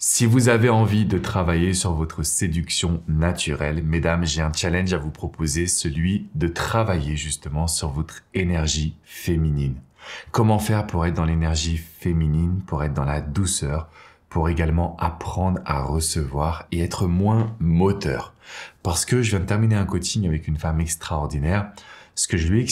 Si vous avez envie de travailler sur votre séduction naturelle, mesdames, j'ai un challenge à vous proposer, celui de travailler justement sur votre énergie féminine. Comment faire pour être dans l'énergie féminine, pour être dans la douceur, pour également apprendre à recevoir et être moins moteur. Parce que je viens de terminer un coaching avec une femme extraordinaire. Ce que je lui ai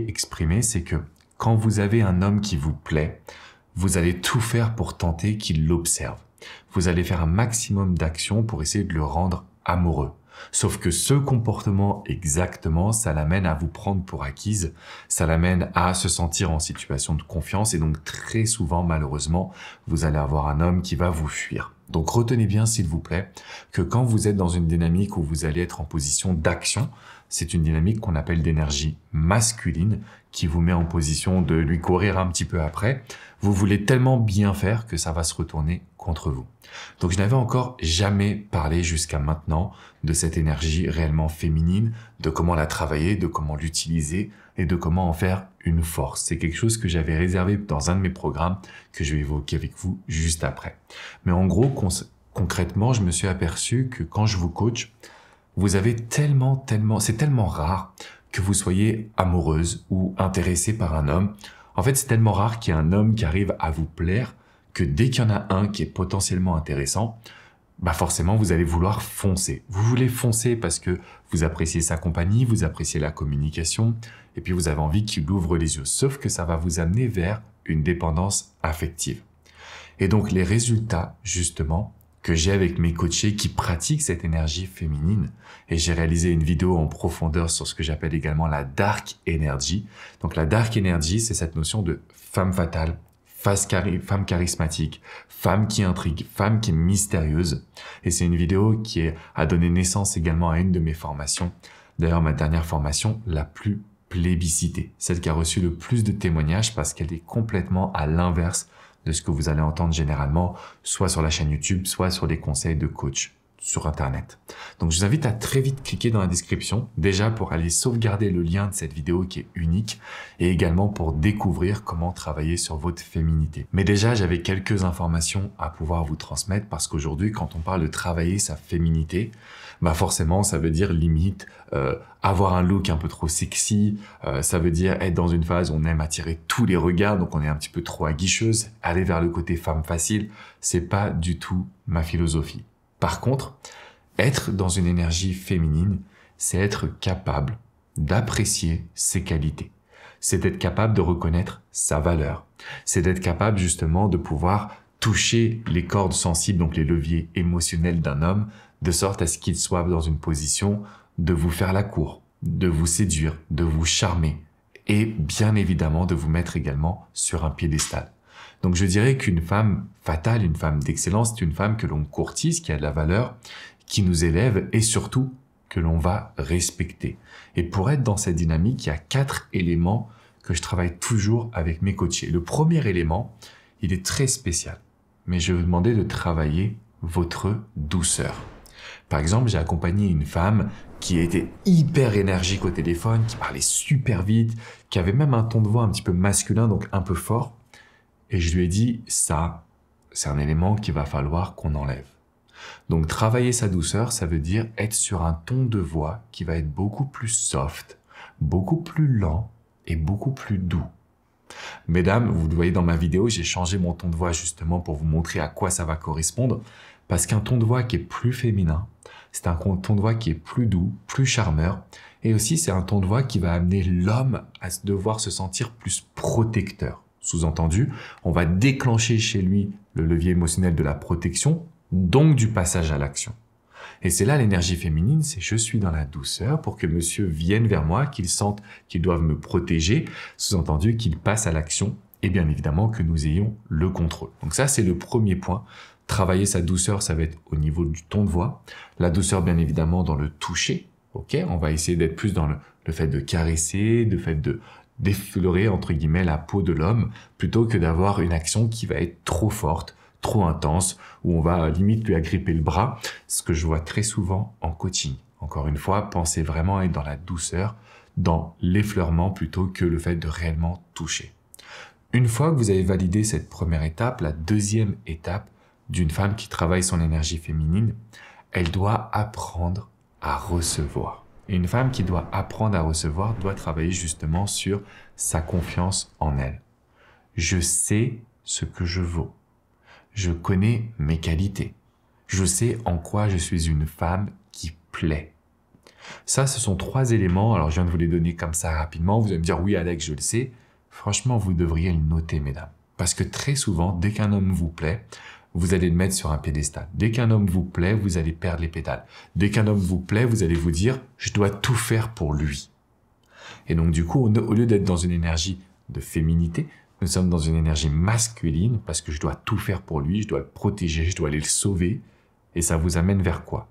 exprimé, c'est que quand vous avez un homme qui vous plaît, vous allez tout faire pour tenter qu'il l'observe. Vous allez faire un maximum d'actions pour essayer de le rendre amoureux. Sauf que ce comportement exactement, ça l'amène à vous prendre pour acquise, ça l'amène à se sentir en situation de confiance et donc très souvent, malheureusement, vous allez avoir un homme qui va vous fuir. Donc retenez bien, s'il vous plaît, que quand vous êtes dans une dynamique où vous allez être en position d'action, c'est une dynamique qu'on appelle d'énergie masculine qui vous met en position de lui courir un petit peu après. Vous voulez tellement bien faire que ça va se retourner contre vous. Donc je n'avais encore jamais parlé jusqu'à maintenant de cette énergie réellement féminine, de comment la travailler, de comment l'utiliser et de comment en faire une force. C'est quelque chose que j'avais réservé dans un de mes programmes que je vais évoquer avec vous juste après. Mais en gros, concrètement, je me suis aperçu que quand je vous coach, vous avez c'est tellement rare que vous soyez amoureuse ou intéressée par un homme. En fait, c'est tellement rare qu'il y ait un homme qui arrive à vous plaire que dès qu'il y en a un qui est potentiellement intéressant, forcément, vous allez vouloir foncer. Vous voulez foncer parce que vous appréciez sa compagnie, vous appréciez la communication, et puis vous avez envie qu'il ouvre les yeux. Sauf que ça va vous amener vers une dépendance affective. Et donc, les résultats, justement, que j'ai avec mes coachés qui pratiquent cette énergie féminine, et j'ai réalisé une vidéo en profondeur sur ce que j'appelle également la dark energy. Donc la dark energy, c'est cette notion de femme fatale, femme charismatique, femme qui intrigue, femme qui est mystérieuse. Et c'est une vidéo qui a donné naissance également à une de mes formations. D'ailleurs, ma dernière formation, la plus plébiscitée, celle qui a reçu le plus de témoignages parce qu'elle est complètement à l'inverse de ce que vous allez entendre généralement, soit sur la chaîne YouTube, soit sur des conseils de coach sur Internet. Donc, je vous invite à très vite cliquer dans la description, déjà pour aller sauvegarder le lien de cette vidéo qui est unique et également pour découvrir comment travailler sur votre féminité. Mais déjà, j'avais quelques informations à pouvoir vous transmettre parce qu'aujourd'hui, quand on parle de travailler sa féminité, forcément, ça veut dire limite avoir un look un peu trop sexy, ça veut dire être dans une phase où on aime attirer tous les regards, donc on est un petit peu trop aguicheuse, aller vers le côté femme facile, c'est pas du tout ma philosophie. Par contre, être dans une énergie féminine, c'est être capable d'apprécier ses qualités. C'est d'être capable de reconnaître sa valeur. C'est d'être capable justement de pouvoir toucher les cordes sensibles, donc les leviers émotionnels d'un homme, de sorte à ce qu'il soit dans une position de vous faire la cour, de vous séduire, de vous charmer et bien évidemment de vous mettre également sur un piédestal. Donc je dirais qu'une femme fatale, une femme d'excellence, c'est une femme que l'on courtise, qui a de la valeur, qui nous élève et surtout que l'on va respecter. Et pour être dans cette dynamique, il y a 4 éléments que je travaille toujours avec mes coachés. Le premier élément, il est très spécial, mais je vais vous demander de travailler votre douceur. Par exemple, j'ai accompagné une femme qui était hyper énergique au téléphone, qui parlait super vite, qui avait même un ton de voix un petit peu masculin, donc un peu fort. Et je lui ai dit, ça, c'est un élément qu'il va falloir qu'on enlève. Donc, travailler sa douceur, ça veut dire être sur un ton de voix qui va être beaucoup plus soft, beaucoup plus lent et beaucoup plus doux. Mesdames, vous le voyez dans ma vidéo, j'ai changé mon ton de voix justement pour vous montrer à quoi ça va correspondre. Parce qu'un ton de voix qui est plus féminin, c'est un ton de voix qui est plus doux, plus charmeur. Et aussi, c'est un ton de voix qui va amener l'homme à devoir se sentir plus protecteur. Sous-entendu, on va déclencher chez lui le levier émotionnel de la protection, donc du passage à l'action. Et c'est là l'énergie féminine, c'est je suis dans la douceur pour que monsieur vienne vers moi, qu'il sente qu'ils doivent me protéger, sous-entendu qu'il passe à l'action et bien évidemment que nous ayons le contrôle. Donc ça, c'est le premier point. Travailler sa douceur, ça va être au niveau du ton de voix. La douceur, bien évidemment, dans le toucher. Ok, on va essayer d'être plus dans le fait de caresser, le fait d'effleurer, entre guillemets, la peau de l'homme, plutôt que d'avoir une action qui va être trop forte, trop intense, où on va limite lui agripper le bras, ce que je vois très souvent en coaching. Encore une fois, pensez vraiment à être dans la douceur, dans l'effleurement plutôt que le fait de réellement toucher. Une fois que vous avez validé cette première étape, la deuxième étape, d'une femme qui travaille son énergie féminine, elle doit apprendre à recevoir. Et une femme qui doit apprendre à recevoir doit travailler justement sur sa confiance en elle. Je sais ce que je vaux. Je connais mes qualités. Je sais en quoi je suis une femme qui plaît. Ça, ce sont 3 éléments. Alors, je viens de vous les donner comme ça rapidement. Vous allez me dire, oui, Alex, je le sais. Franchement, vous devriez le noter, mesdames. Parce que très souvent, dès qu'un homme vous plaît, vous allez le mettre sur un piédestal. Dès qu'un homme vous plaît, vous allez perdre les pédales. Dès qu'un homme vous plaît, vous allez vous dire « je dois tout faire pour lui ». Et donc du coup, au lieu d'être dans une énergie de féminité, nous sommes dans une énergie masculine parce que je dois tout faire pour lui, je dois le protéger, je dois aller le sauver. Et ça vous amène vers quoi?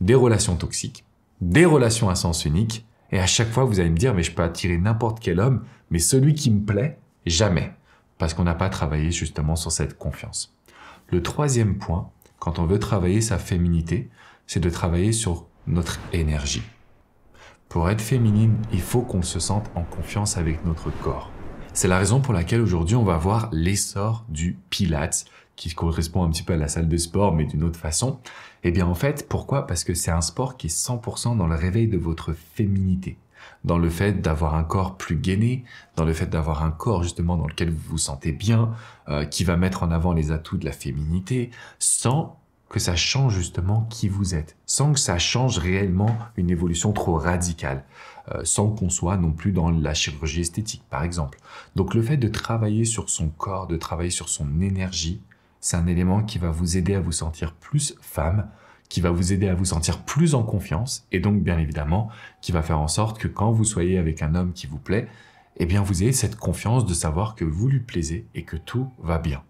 Des relations toxiques, des relations à sens unique. Et à chaque fois, vous allez me dire « mais je peux attirer n'importe quel homme, mais celui qui me plaît, jamais ». Parce qu'on n'a pas travaillé justement sur cette confiance. Le 3e point, quand on veut travailler sa féminité, c'est de travailler sur notre énergie. Pour être féminine, il faut qu'on se sente en confiance avec notre corps. C'est la raison pour laquelle aujourd'hui on va voir l'essor du Pilates, qui correspond un petit peu à la salle de sport, mais d'une autre façon. Eh bien en fait, pourquoi? Parce que c'est un sport qui est 100% dans le réveil de votre féminité. Dans le fait d'avoir un corps plus gainé, dans le fait d'avoir un corps justement dans lequel vous vous sentez bien, qui va mettre en avant les atouts de la féminité, sans que ça change justement qui vous êtes, sans que ça change réellement une évolution trop radicale, sans qu'on soit non plus dans la chirurgie esthétique par exemple. Donc le fait de travailler sur son corps, de travailler sur son énergie, c'est un élément qui va vous aider à vous sentir plus femme, qui va vous aider à vous sentir plus en confiance et donc bien évidemment qui va faire en sorte que quand vous soyez avec un homme qui vous plaît, eh bien vous ayez cette confiance de savoir que vous lui plaisez et que tout va bien.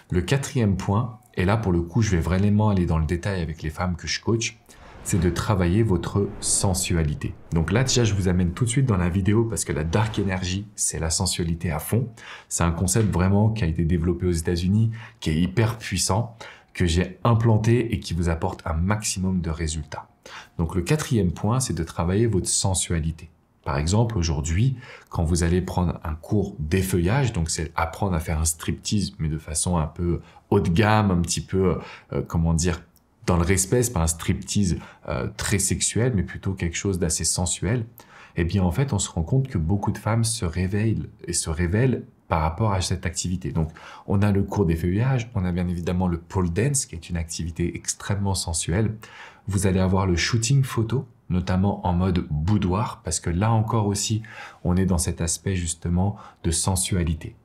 Le 4e point, et là pour le coup je vais vraiment aller dans le détail avec les femmes que je coach, c'est de travailler votre sensualité. Donc là déjà je vous amène tout de suite dans la vidéo parce que la dark energy c'est la sensualité à fond. C'est un concept vraiment qui a été développé aux États-Unis, qui est hyper puissant, que j'ai implanté et qui vous apporte un maximum de résultats. Donc le 4e point, c'est de travailler votre sensualité. Par exemple, aujourd'hui, quand vous allez prendre un cours d'effeuillage, donc c'est apprendre à faire un striptease, mais de façon un peu haut de gamme, un petit peu, comment dire, dans le respect, c'est pas un striptease très sexuel, mais plutôt quelque chose d'assez sensuel. Eh bien, en fait, on se rend compte que beaucoup de femmes se réveillent et se révèlent par rapport à cette activité. Donc, on a le cours d'effeuillage, on a bien évidemment le pole dance, qui est une activité extrêmement sensuelle. Vous allez avoir le shooting photo, notamment en mode boudoir, parce que là encore aussi, on est dans cet aspect justement de sensualité.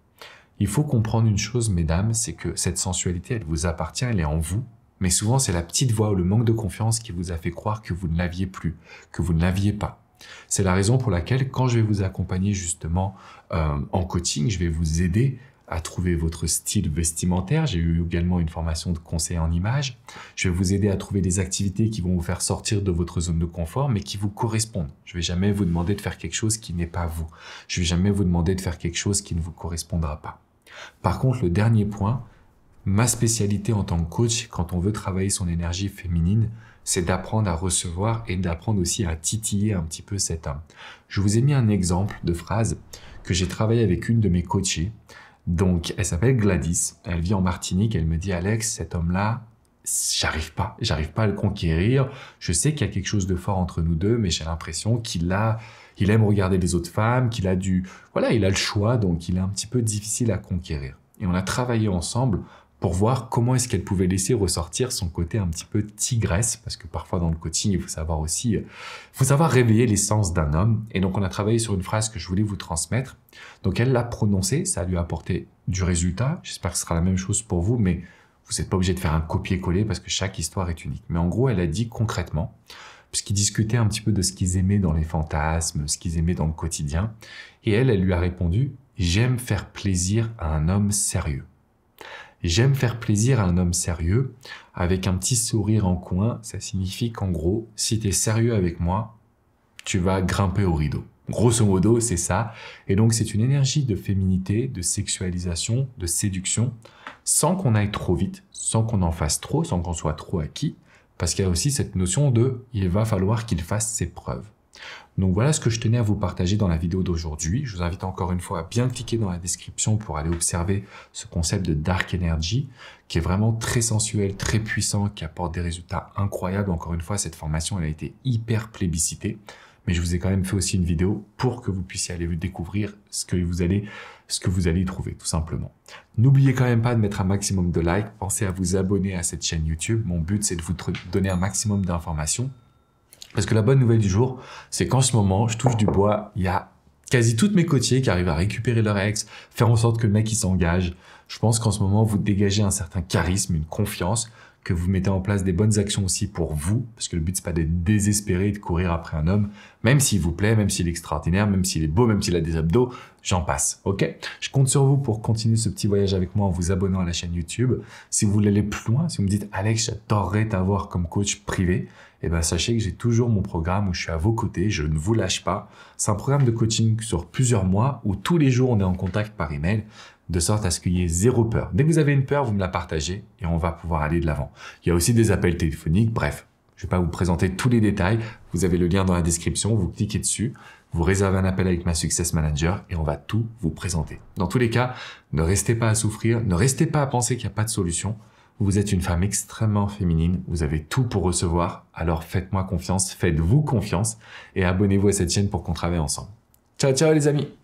Il faut comprendre une chose, mesdames, c'est que cette sensualité, elle vous appartient, elle est en vous, mais souvent c'est la petite voix ou le manque de confiance qui vous a fait croire que vous ne l'aviez plus, que vous ne l'aviez pas. C'est la raison pour laquelle, quand je vais vous accompagner justement en coaching, je vais vous aider à trouver votre style vestimentaire. J'ai eu également une formation de conseil en images. Je vais vous aider à trouver des activités qui vont vous faire sortir de votre zone de confort, mais qui vous correspondent. Je vais jamais vous demander de faire quelque chose qui n'est pas vous. Je vais jamais vous demander de faire quelque chose qui ne vous correspondra pas. Par contre, le dernier point, ma spécialité en tant que coach, quand on veut travailler son énergie féminine, c'est d'apprendre à recevoir et d'apprendre aussi à titiller un petit peu cet homme. Je vous ai mis un exemple de phrase que j'ai travaillé avec une de mes coachées. Donc, elle s'appelle Gladys, elle vit en Martinique, elle me dit « Alex, cet homme-là, j'arrive pas à le conquérir. Je sais qu'il y a quelque chose de fort entre nous deux, mais j'ai l'impression qu'il aime regarder les autres femmes, il a le choix, donc il est un petit peu difficile à conquérir. » Et on a travaillé ensemble pour voir comment est-ce qu'elle pouvait laisser ressortir son côté un petit peu tigresse, parce que parfois dans le coaching, il faut savoir réveiller l'essence d'un homme. Et donc on a travaillé sur une phrase que je voulais vous transmettre. Donc elle l'a prononcée, ça lui a apporté du résultat. J'espère que ce sera la même chose pour vous, mais vous n'êtes pas obligé de faire un copier-coller parce que chaque histoire est unique. Mais en gros, elle a dit concrètement, puisqu'ils discutaient un petit peu de ce qu'ils aimaient dans les fantasmes, ce qu'ils aimaient dans le quotidien, et elle lui a répondu « J'aime faire plaisir à un homme sérieux ». J'aime faire plaisir à un homme sérieux, avec un petit sourire en coin, ça signifie qu'en gros, si tu es sérieux avec moi, tu vas grimper au rideau. Grosso modo, c'est ça. Et donc, c'est une énergie de féminité, de sexualisation, de séduction, sans qu'on aille trop vite, sans qu'on en fasse trop, sans qu'on soit trop acquis, parce qu'il y a aussi cette notion de « il va falloir qu'il fasse ses preuves ». Donc voilà ce que je tenais à vous partager dans la vidéo d'aujourd'hui. Je vous invite encore une fois à bien cliquer dans la description pour aller observer ce concept de Dark Energy qui est vraiment très sensuel, très puissant, qui apporte des résultats incroyables. Encore une fois, cette formation elle a été hyper plébiscitée. Mais je vous ai quand même fait aussi une vidéo pour que vous puissiez aller découvrir ce que vous allez y trouver, tout simplement. N'oubliez quand même pas de mettre un maximum de likes. Pensez à vous abonner à cette chaîne YouTube. Mon but, c'est de vous donner un maximum d'informations. Parce que la bonne nouvelle du jour, c'est qu'en ce moment, je touche du bois, il y a quasi toutes mes côtiers qui arrivent à récupérer leur ex, faire en sorte que le mec il s'engage. Je pense qu'en ce moment, vous dégagez un certain charisme, une confiance, que vous mettez en place des bonnes actions aussi pour vous, parce que le but c'est pas d'être désespéré et de courir après un homme, même s'il vous plaît, même s'il est extraordinaire, même s'il est beau, même s'il a des abdos, j'en passe, ok? Je compte sur vous pour continuer ce petit voyage avec moi en vous abonnant à la chaîne YouTube. Si vous voulez aller plus loin, si vous me dites « Alex, j'adorerais t'avoir comme coach privé », eh ben sachez que j'ai toujours mon programme où je suis à vos côtés, je ne vous lâche pas. C'est un programme de coaching sur plusieurs mois où tous les jours on est en contact par email, de sorte à ce qu'il y ait zéro peur. Dès que vous avez une peur, vous me la partagez et on va pouvoir aller de l'avant. Il y a aussi des appels téléphoniques, bref. Je ne vais pas vous présenter tous les détails. Vous avez le lien dans la description, vous cliquez dessus, vous réservez un appel avec ma Success Manager et on va tout vous présenter. Dans tous les cas, ne restez pas à souffrir, ne restez pas à penser qu'il n'y a pas de solution. Vous êtes une femme extrêmement féminine, vous avez tout pour recevoir, alors faites-moi confiance, faites-vous confiance et abonnez-vous à cette chaîne pour qu'on travaille ensemble. Ciao, ciao les amis!